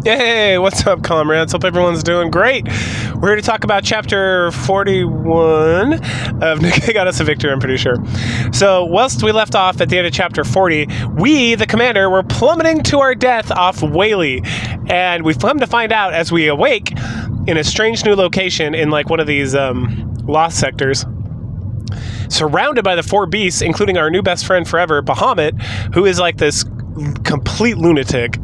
Hey, what's up, comrades? Hope everyone's doing great. We're here to talk about chapter 41 of Nikke Got Us a Victory, I'm pretty sure. So, whilst we left off at the end of chapter 40, we, the commander, were plummeting to our death off Whaley. And we've come to find out as we awake in a strange new location in like one of these lost sectors, surrounded by the four beasts, including our new best friend forever, Bahamut, who is like this complete lunatic.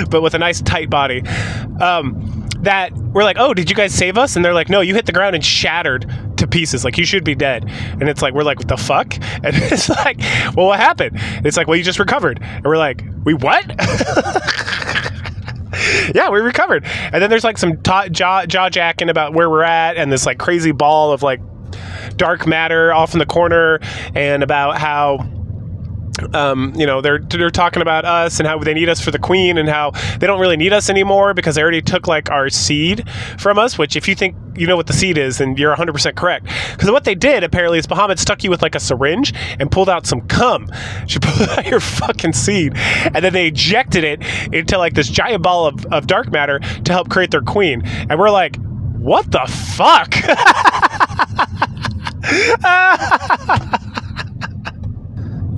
But with a nice tight body, that we're like, oh, did you guys save us? And they're like, no, you hit the ground and shattered to pieces, like you should be dead. And it's like, we're like, what the fuck? And it's like, well, what happened? It's like, well, you just recovered. And we're like, we what? Yeah, we recovered. And then there's like some jaw jacking about where we're at, and this like crazy ball of like dark matter off in the corner, and about how you know, they're talking about us and how they need us for the queen, and how they don't really need us anymore because they already took like our seed from us, which if you think you know what the seed is, then you're 100% correct. Because what they did apparently is Bahamut stuck you with like a syringe and pulled out some cum. She pulled out your fucking seed, and then they ejected it into like this giant ball of dark matter to help create their queen. And we're like, what the fuck?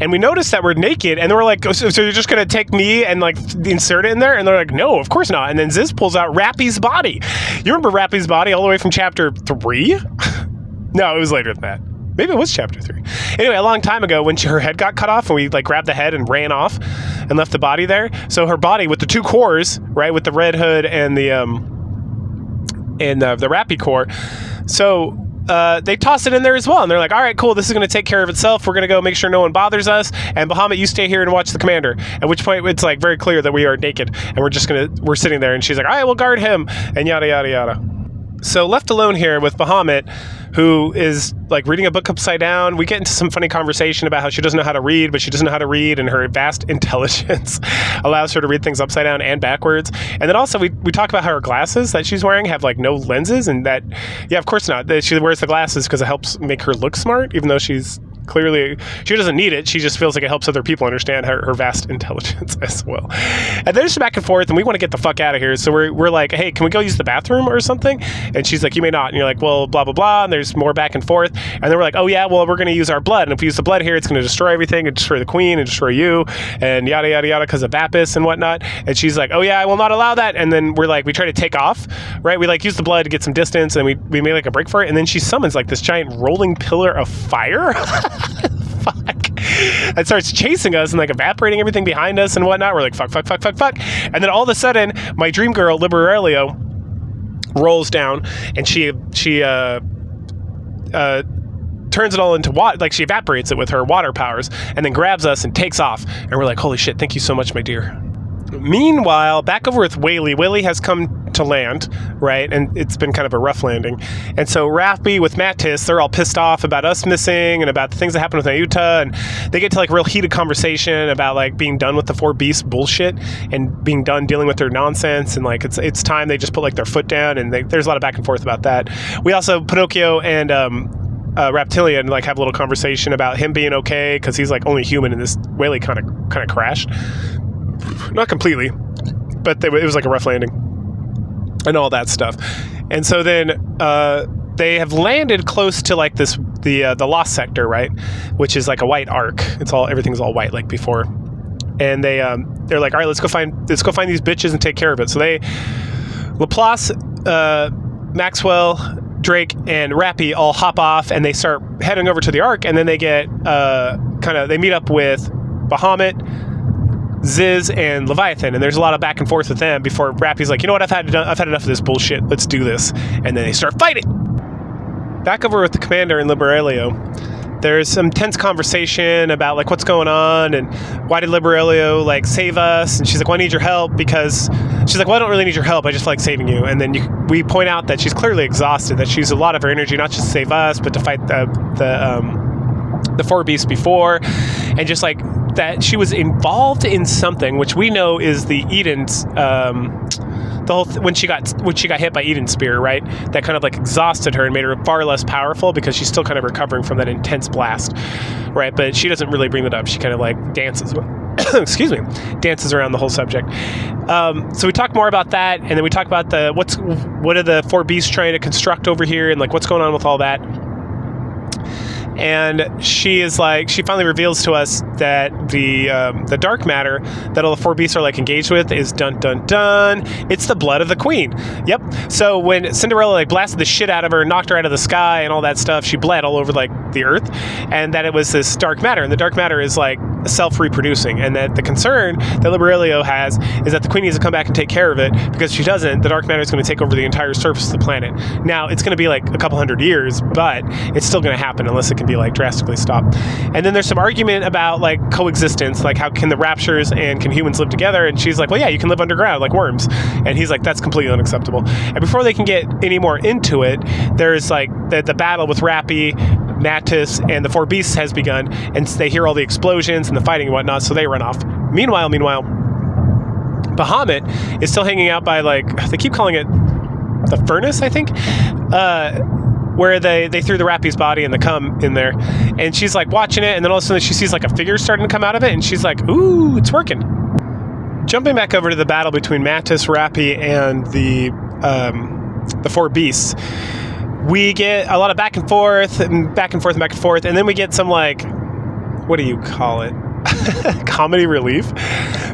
And we noticed that we're naked, and then we're like, so you're just going to take me and like insert it in there? And they're like, no, of course not. And then Ziz pulls out Rappy's body. You remember Rappy's body all the way from chapter 3? No, it was later than that. Maybe it was chapter 3. Anyway, a long time ago when her head got cut off and we like grabbed the head and ran off and left the body there. So her body with the two cores, right, with the red hood and the Rappy core. So they toss it in there as well, and they're like, all right, cool, this is going to take care of itself. We're going to go make sure no one bothers us, and Bahamut, you stay here and watch the commander. At which point it's like very clear that we are naked, and we're sitting there, and she's like, all right, we'll guard him, and yada yada yada. So left alone here with Bahamut, who is like reading a book upside down, we get into some funny conversation about how she doesn't know how to read, but she doesn't know how to read, and her vast intelligence allows her to read things upside down and backwards. And then also we talk about how her glasses that she's wearing have like no lenses, and that, yeah, of course not. That she wears the glasses because it helps make her look smart, even though she's clearly, she doesn't need it. She just feels like it helps other people understand her vast intelligence as well. And there's back and forth, and we want to get the fuck out of here. So we're like, hey, can we go use the bathroom or something? And she's like, you may not. And you're like, well, blah, blah, blah. And there's more back and forth. And then we're like, oh yeah, well, we're going to use our blood. And if we use the blood here, it's going to destroy everything and destroy the queen and destroy you and yada, yada, yada, because of Bapis and whatnot. And she's like, oh yeah, I will not allow that. And then we're like, we try to take off, right? We like use the blood to get some distance, and we make like a break for it. And then she summons like this giant rolling pillar of fire. Fuck. It starts chasing us and like evaporating everything behind us and whatnot. We're like, fuck, fuck, fuck, fuck, fuck. And then all of a sudden, my dream girl, Liberalio, rolls down, and she turns it all into water, like she evaporates it with her water powers, and then grabs us and takes off. And we're like, holy shit, thank you so much, my dear. Meanwhile, back over with Whaley. Whaley has come to land, right? And it's been kind of a rough landing. And so Rappy with Mattis, they're all pissed off about us missing and about the things that happened with Ayuta. And they get to like real heated conversation about like being done with the four beasts bullshit and being done dealing with their nonsense. And like it's time they just put like their foot down. And there's a lot of back and forth about that. We also, Pinocchio and Reptilian like have a little conversation about him being okay because he's like only human, and this Whaley kind of crashed. Not completely, but it was like a rough landing and all that stuff. And so then they have landed close to like the lost sector, right, which is like a white arc. Everything's all white like before. And they're like, all right, let's go find these bitches and take care of it. So Laplace, Maxwell, Drake, and Rappy all hop off, and they start heading over to the arc. And then they get they meet up with Bahamut, Ziz, and Leviathan, and there's a lot of back and forth with them before Rappy's like, you know what, I've had enough of this bullshit, let's do this. And then they start fighting. Back over with the commander and Liberalio, there's some tense conversation about like what's going on and why did Liberalio like save us, and she's like, well, I need your help, because she's like, well, I don't really need your help, I just like saving you. And then we point out that she's clearly exhausted, that she used a lot of her energy not just to save us but to fight the four beasts before, and just like that she was involved in something which we know is the Eden's when she got hit by Eden's spear, right? That kind of like exhausted her and made her far less powerful because she's still kind of recovering from that intense blast, right? But she doesn't really bring that up. She kind of like dances excuse me, dances around the whole subject. So we talk more about that, and then we talk about what are the four beasts trying to construct over here, and like what's going on with all that. And she finally reveals to us that the dark matter that all the four beasts are like engaged with is dun dun dun. It's the blood of the queen. Yep. So when Cinderella like blasted the shit out of her, knocked her out of the sky, and all that stuff, she bled all over like the earth, and that it was this dark matter. And the dark matter is like self-reproducing, and that the concern that Liberalio has is that the queen needs to come back and take care of it, because if she doesn't, the dark matter is going to take over the entire surface of the planet. Now it's going to be like a couple hundred years, but it's still going to happen unless it can be like drastically stopped. And then there's some argument about like coexistence, like how can the raptures and can humans live together? And she's like, well, yeah, you can live underground like worms. And he's like, that's completely unacceptable. And before they can get any more into it, there's like the battle with Rappy, Mattis, and the four beasts has begun, and they hear all the explosions and the fighting and whatnot, so they run off. Meanwhile, Bahamut is still hanging out by, like, they keep calling it the furnace, I think, where they threw the Rappy's body and the cum in there, and she's like watching it, and then all of a sudden she sees like a figure starting to come out of it, and she's like, ooh, it's working. Jumping back over to the battle between Mattis, Rappy, and the four beasts, we get a lot of back and forth, and then we get some, like, what do you call it? Comedy relief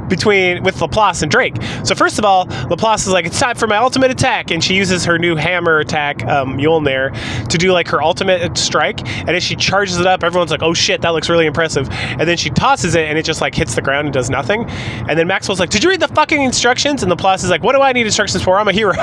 with Laplace and Drake. So first of all, Laplace is like, it's time for my ultimate attack, and she uses her new hammer attack, Mjolnir, to do like her ultimate strike, and as she charges it up, everyone's like, oh shit, that looks really impressive, and then she tosses it, and it just like hits the ground and does nothing, and then Maxwell's like, did you read the fucking instructions? And Laplace is like, what do I need instructions for? I'm a hero.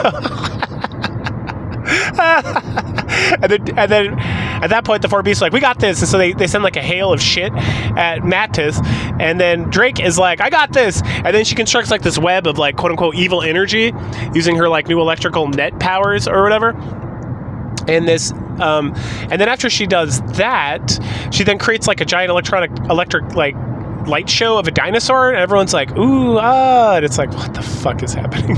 and then at that point the four beasts are like, we got this, and so they send like a hail of shit at Mattis, and then Drake is like, I got this, and then she constructs like this web of like quote unquote evil energy using her like new electrical net powers or whatever, and this and then after she does that, she then creates like a giant electric like light show of a dinosaur, and everyone's like, ooh, and it's like, what the fuck is happening?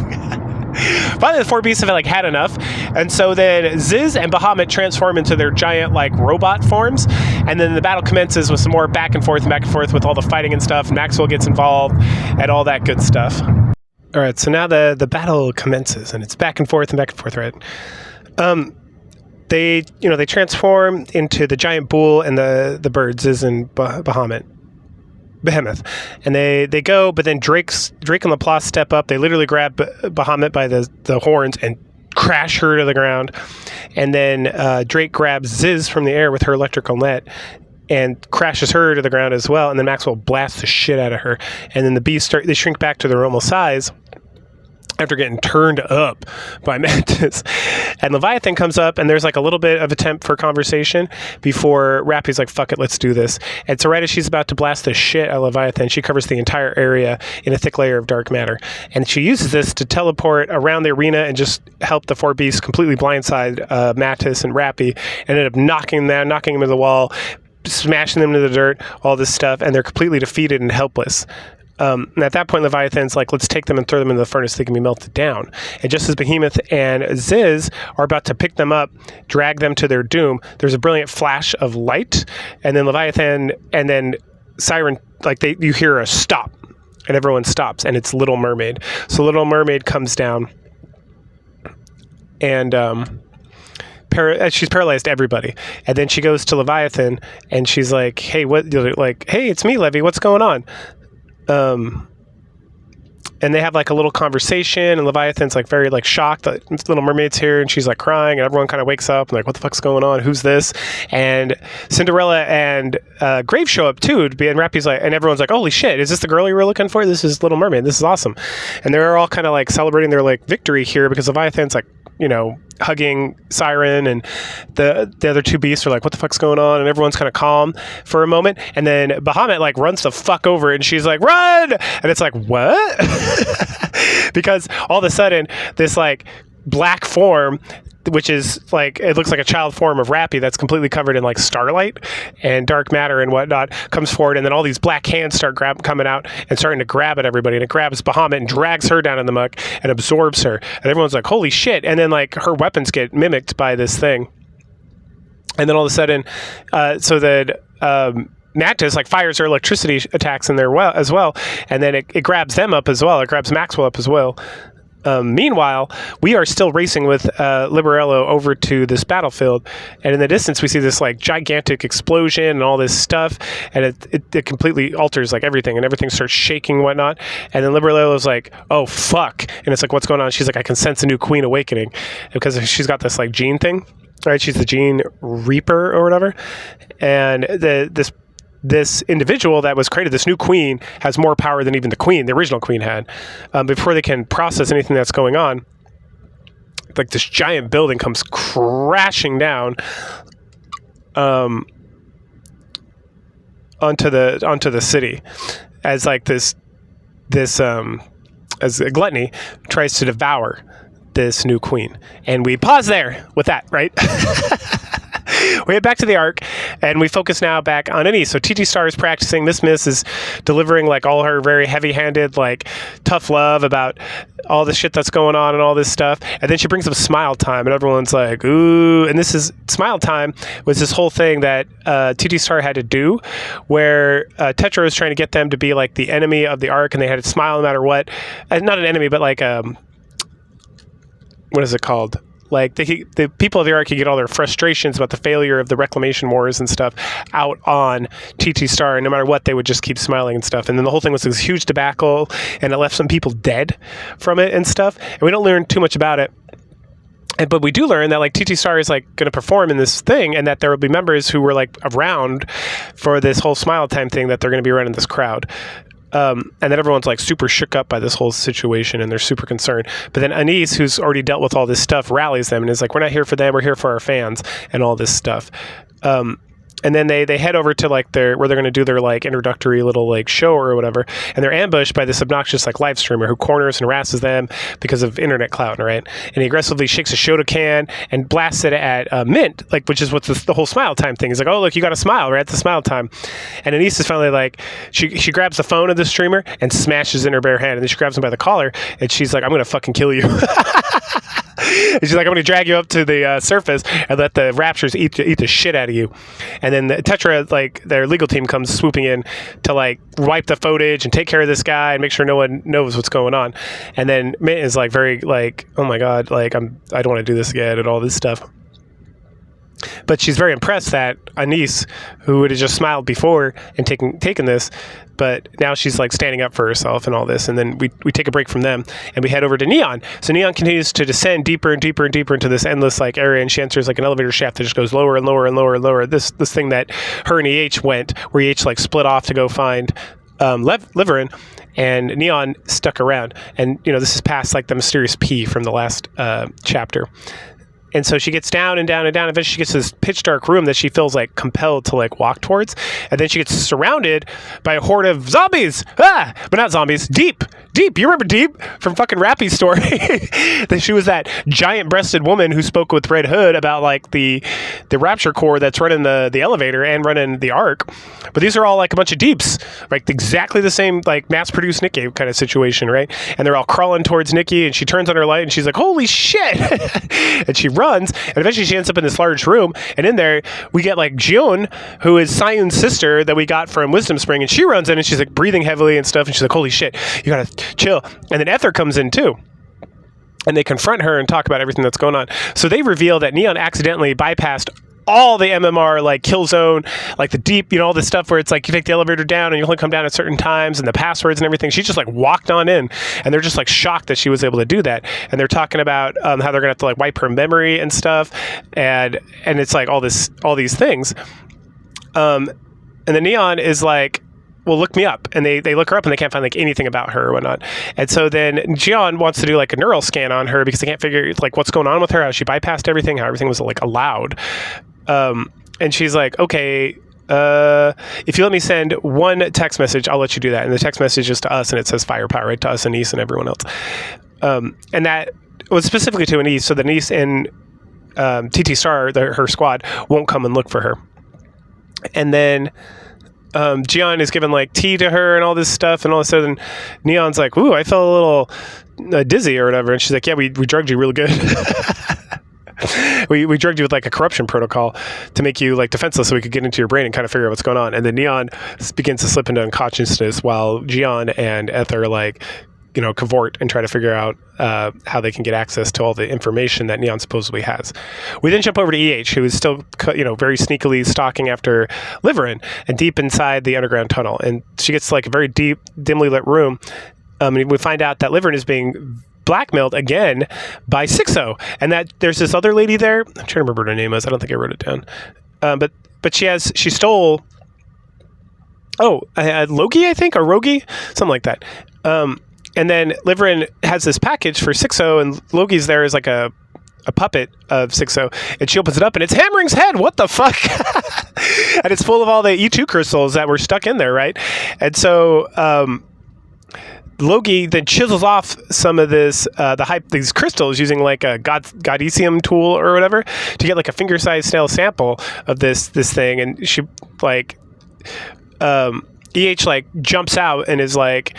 Finally, the four beasts have like had enough, and so then Ziz and Bahamut transform into their giant like robot forms, and then the battle commences with some more back and forth with all the fighting and stuff. Maxwell gets involved and all that good stuff. All right, so now the battle commences, and it's back and forth, right? They transform into the giant bull and the birds, Ziz and Behemoth, and they go, but then Drake and Laplace step up. They literally grab Bahamut by the horns and crash her to the ground, and then Drake grabs Ziz from the air with her electrical net and crashes her to the ground as well, and then Maxwell blasts the shit out of her, and then the beasts they shrink back to their normal size after getting turned up by Mantis. And Leviathan comes up, and there's like a little bit of attempt for conversation before Rappy's like, fuck it, let's do this. And so right as she's about to blast the shit out of Leviathan, she covers the entire area in a thick layer of dark matter. And she uses this to teleport around the arena and just help the four beasts completely blindside Mantis and Rappy, and ended up knocking them into the wall, smashing them into the dirt, all this stuff, and they're completely defeated and helpless. And at that point, Leviathan's like, let's take them and throw them into the furnace. They can be melted down. And just as Behemoth and Ziz are about to pick them up, drag them to their doom, there's a brilliant flash of light. And then Leviathan and then Siren, like you hear a stop, and everyone stops, and it's Little Mermaid. So Little Mermaid comes down, and she's paralyzed everybody. And then she goes to Leviathan, and she's like, hey, hey, it's me, Levy. What's going on? And they have like a little conversation, and Leviathan's like very like shocked that Little Mermaid's here, and she's like crying, and everyone kind of wakes up and like, what the fuck's going on? Who's this? And Cinderella and Grave show up too, and Rappy's like, and everyone's like, holy shit, is this the girl you were looking for? This is Little Mermaid. This is awesome. And they're all kind of like celebrating their like victory here, because Leviathan's like, hugging Siren, and the other two beasts are like, what the fuck's going on? And everyone's kind of calm for a moment, and then Bahamut like runs the fuck over, and she's like, run! And it's like, what? Because all of a sudden this like black form, which is like, it looks like a child form of Rappy that's completely covered in like starlight and dark matter and whatnot, comes forward, and then all these black hands start coming out and starting to grab at everybody, and it grabs Bahamut and drags her down in the muck and absorbs her, and everyone's like, holy shit. And then like her weapons get mimicked by this thing, and then all of a sudden so that Mantis like fires her electricity attacks in there as well, and then it grabs them up as well. It grabs Maxwell up as well. Meanwhile, we are still racing with Liberello over to this battlefield, and in the distance we see this like gigantic explosion and all this stuff, and it completely alters like everything, and everything starts shaking and whatnot. And then Liberello's like, "Oh fuck!" And it's like, "What's going on?" She's like, "I can sense a new queen awakening," because she's got this like gene thing, right? She's the gene reaper or whatever, and this individual that was created, this new queen, has more power than even the original queen had. Before they can process anything that's going on, like this giant building comes crashing down onto the city, as like this as a gluttony tries to devour this new queen. And we pause there with that, right? We head back to the Ark, and we focus now back on Anise. So TT Star is practicing. Miss is delivering like all her very heavy-handed, like tough love about all the shit that's going on and all this stuff. And then she brings up smile time, and everyone's like, ooh. And this is smile time was this whole thing that TT Star had to do, where Tetra was trying to get them to be like the enemy of the Ark, and they had to smile no matter what. Not an enemy, but like what is it called? Like the people of the Ark could get all their frustrations about the failure of the reclamation wars and stuff out on TT Star, and no matter what, they would just keep smiling and stuff. And then the whole thing was this huge debacle, and it left some people dead from it and stuff. And we don't learn too much about it. But we do learn that like TT Star is like going to perform in this thing, and that there will be members who were like around for this whole smile time thing, that they're going to be around in this crowd. And then everyone's like super shook up by this whole situation, and they're super concerned. But then Anise, who's already dealt with all this stuff, rallies them and is like, "We're not here for them, we're here for our fans," and all this stuff. And then they head over to like where they're going to do their like introductory little like show or whatever, and they're ambushed by this obnoxious like live streamer who corners and harasses them because of internet clout, right? And he aggressively shakes a soda can and blasts it at Mint, like, which is what's the whole smile time thing. He's like, "Oh look, you got a smile, we're at the smile time." And Anise is finally like, she grabs the phone of the streamer and smashes in her bare hand, and then she grabs him by the collar, and she's like, "I'm gonna fucking kill you." And she's like, "I'm going to drag you up to the surface and let the Raptures eat the shit out of you." And then the Tetra, like, their legal team comes swooping in to, like, wipe the footage and take care of this guy and make sure no one knows what's going on. And then Mint is, like, very, like, "Oh, my God, like, I don't want to do this again," and all this stuff. But she's very impressed that Anise, who would have just smiled before and taken this, but now she's like standing up for herself and all this. And then we take a break from them, and we head over to Neon. So Neon continues to descend deeper and deeper and deeper into this endless like area, and she enters like an elevator shaft that just goes lower and lower and lower and lower. This thing that her and EH went, where EH like split off to go find Liverin, and Neon stuck around. And you know, this is past like the mysterious P from the last chapter. And so she gets down and down and down. Eventually she gets to this pitch dark room that she feels like compelled to like walk towards. And then she gets surrounded by a horde of zombies. But not zombies. Deep. You remember Deep from fucking Rappy's story? That she was that giant breasted woman who spoke with Red Hood about like the Rapture Corps that's running the elevator and running the Ark. But these are all like a bunch of Deeps. Like exactly the same like mass produced Nikke kind of situation, right? And they're all crawling towards Nikke, and she turns on her light and she's like, "Holy shit." And she runs, and eventually she ends up in this large room, and in there we get like Jion, who is Sayun's sister that we got from Wisdom Spring, and she runs in and she's like breathing heavily and stuff, and she's like, "Holy shit, you gotta chill." And then Ether comes in too, and they confront her and talk about everything that's going on. So they reveal that Neon accidentally bypassed all the MMR like kill zone, like the Deep, you know, all this stuff where it's like you take the elevator down and you only come down at certain times, and the passwords and everything. She just like walked on in, and they're just like shocked that she was able to do that. And they're talking about how they're gonna have to like wipe her memory and stuff, and it's like all these things. And the Neon is like, "Well, look me up," and they look her up and they can't find like anything about her or whatnot. And so then Jion wants to do like a neural scan on her because they can't figure like what's going on with her, how she bypassed everything, how everything was like allowed. And she's like, "Okay, if you let me send one text message, I'll let you do that." And the text message is to us, and it says firepower, right, to us, Anise, and everyone else. And that was specifically to Anise, so that Anise and TT Star, her squad, won't come and look for her. And then Jion is giving like tea to her and all this stuff, and all of a sudden Neon's like, "Ooh, I felt a little dizzy or whatever," and she's like, "Yeah, we drugged you real good." we drugged you with like a corruption protocol to make you like defenseless so we could get into your brain and kind of figure out what's going on. And then Neon begins to slip into unconsciousness while Jian and Ether like, you know, cavort and try to figure out how they can get access to all the information that Neon supposedly has. We then jump over to EH, who is still, you know, very sneakily stalking after Liverin and deep inside the underground tunnel. And she gets to like a very deep, dimly lit room. And we find out that Liverin is being blackmailed again by Sixo, and that there's this other lady there. I'm trying to remember what her name was. I don't think I wrote it down. But she stole. Logi, I think, or Rogi, something like that. And then Liverin has this package for Sixo, and Logi's there as like a puppet of Sixo, and she opens it up, and it's Hammering's head. What the fuck? And it's full of all the E2 crystals that were stuck in there, right? And so Logi then chisels off some of these crystals using like a Godesium tool or whatever to get like a finger-sized stale sample of this thing, and she like EH like jumps out and is like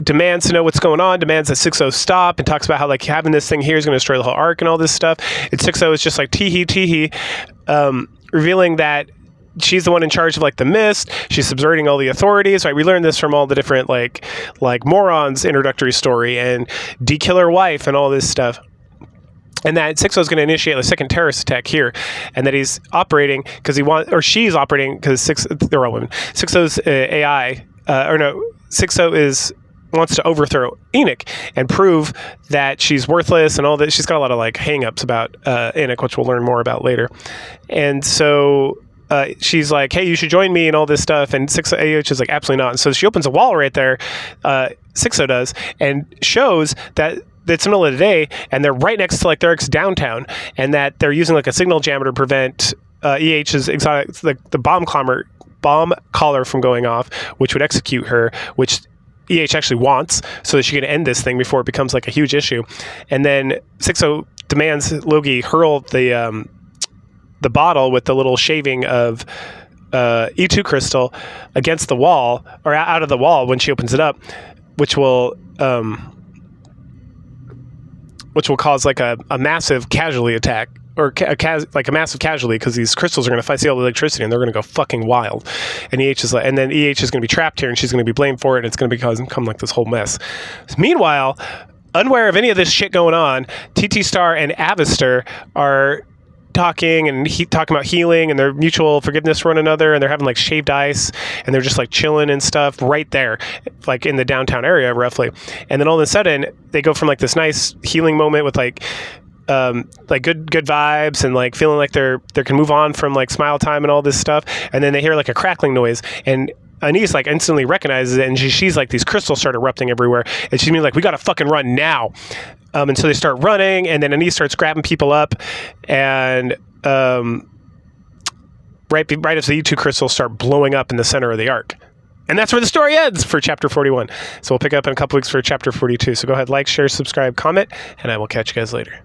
demands to know what's going on, demands that Sixo stop, and talks about how like having this thing here is going to destroy the whole arc and all this stuff. And Sixo is just like tee-hee, revealing that she's the one in charge of like the mist. She's subverting all the authorities, right? We learned this from all the different like Moron's introductory story and D-Killer Wife and all this stuff. And that Sixo is going to initiate a second terrorist attack here, and that he's operating because she's operating because they're all women. Sixo's AI, Sixo wants to overthrow Enoch and prove that she's worthless and all that. She's got a lot of like hang-ups about Enoch, which we'll learn more about later. And so she's like, hey, you should join me and all this stuff. And Sixo AH is like, absolutely not. And so she opens a wall right there, Sixo does, and shows that it's the middle of the day and they're right next to like their downtown, and that they're using like a signal jammer to prevent EH's exotic, the bomb collar from going off, which would execute her, which EH actually wants, so that she can end this thing before it becomes like a huge issue. And then Sixo demands Logi hurl the bottle with the little shaving of E2 crystal against the wall, or out of the wall when she opens it up, which will cause like a massive casualty attack, or like a massive casualty, because these crystals are going to see all the electricity and they're going to go fucking wild. And EH is like, and then EH is going to be trapped here and she's going to be blamed for it, and it's going to become like this whole mess. Meanwhile, unaware of any of this shit going on, TT Star and Avister are talking about healing and their mutual forgiveness for one another, and they're having like shaved ice and they're just like chilling and stuff right there, like in the downtown area roughly. And then all of a sudden they go from like this nice healing moment with like good vibes and like feeling like they can move on from like smile time and all this stuff, and then they hear like a crackling noise, and Anise like instantly recognizes it, and she's like, these crystals start erupting everywhere, and she's like, we gotta fucking run now. And so they start running, and then Anise starts grabbing people up, and right as the E2 crystals start blowing up in the center of the arc. And that's where the story ends for chapter 41. So we'll pick up in a couple weeks for chapter 42. So go ahead, like, share, subscribe, comment, and I will catch you guys later.